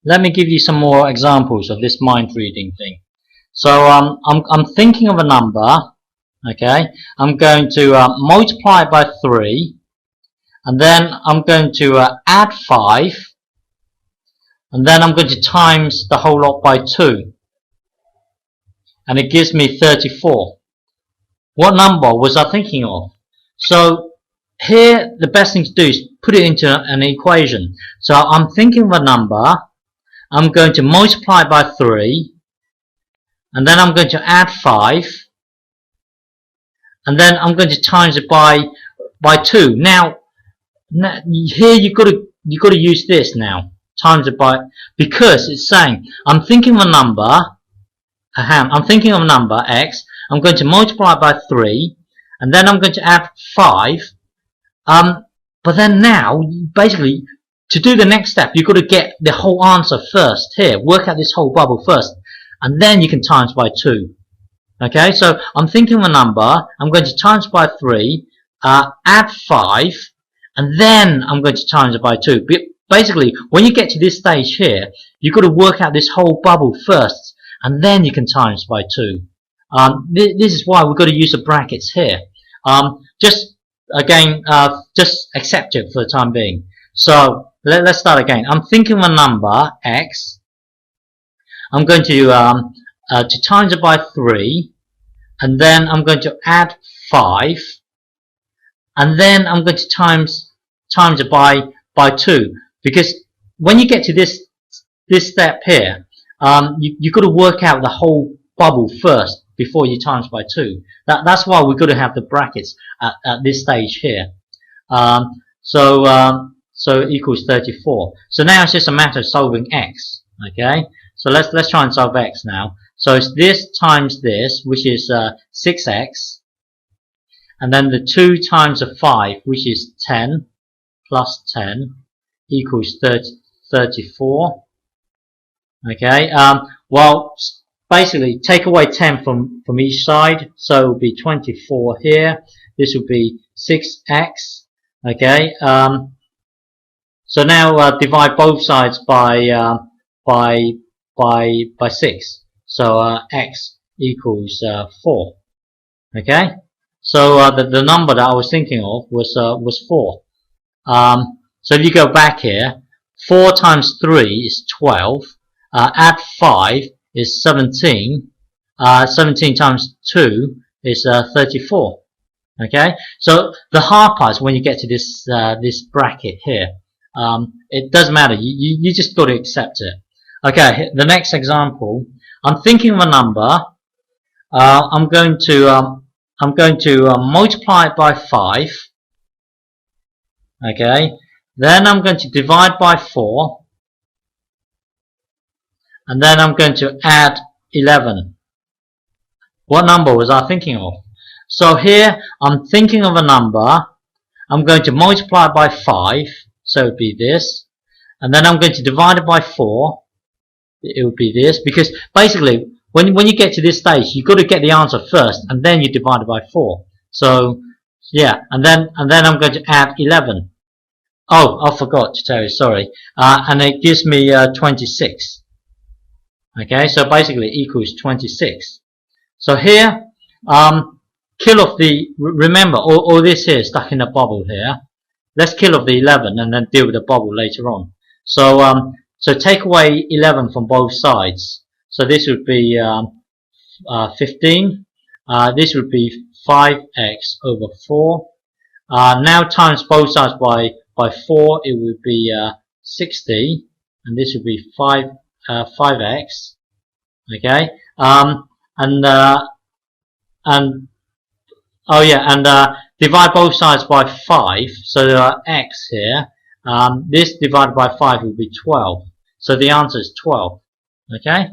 let me give you some more examples of this mind reading thing. So I'm thinking of a number. Okay, I'm going to multiply it by 3, and then I'm going to add 5, and then I'm going to times the whole lot by 2, and it gives me 34. What number was I thinking of? So here the best thing to do is put it into an equation. So I'm thinking of a number, I'm going to multiply by 3, and then I'm going to add 5, and then I'm going to times it by 2. Now here you've got to use this now, times it by, because it's saying I'm thinking of a number, x. I'm going to multiply by 3, and then I'm going to add 5. But then now, basically, to do the next step, you've got to get the whole answer first. Here, work out this whole bubble first, and then you can times by 2. Okay, so I'm thinking of a number, I'm going to times by 3, add 5, and then I'm going to times it by 2. Basically, when you get to this stage here, you've got to work out this whole bubble first, and then you can times by 2. This is why we've got to use the brackets here. Just accept it for the time being. So let's start again. I'm thinking of a number x. I'm going to times it by 3, and then I'm going to add 5, and then I'm going to times it by 2. Because when you get to this step here, you've got to work out the whole bubble first before you times by 2. That's why we've got to have the brackets at this stage here. So equals 34. So now it's just a matter of solving x. Okay. So let's try and solve x now. So it's this times this, which is 6x, and then the 2 times the 5, which is 10 plus 10 equals 34. Okay. Well, basically take away 10 from each side, so it will be 24 here. This will be 6x. Okay. So now divide both sides by 6. So x equals 4. Okay. So the number that I was thinking of was 4. So if you go back here, 4 times 3 is 12. Add 5 is 17. 17 times 2 is 34. Okay. So the hard part is when you get to this bracket here. It doesn't matter. You just got to accept it. Okay. The next example. I'm thinking of a number. I'm going to multiply it by 5. Okay. Then I'm going to divide by 4. And then I'm going to add 11. What number was I thinking of? So here I'm thinking of a number. I'm going to multiply it by 5. So it would be this. And then I'm going to divide it by 4. It would be this. Because basically, when you get to this stage, you've got to get the answer first, and then you divide it by 4. So yeah, and then I'm going to add 11. Oh, I forgot to tell you. Sorry. And it gives me 26. Okay, so basically equals 26. So here, kill off the, remember, all this here is stuck in a bubble here. Let's kill off the 11 and then deal with the bubble later on. So, so take away 11 from both sides. So this would be 15. This would be 5x over 4. Now times both sides by 4, it would be 60, and this would be 5x. Okay, divide both sides by 5. So there are x here. This divided by 5 will be 12. So the answer is 12. Okay.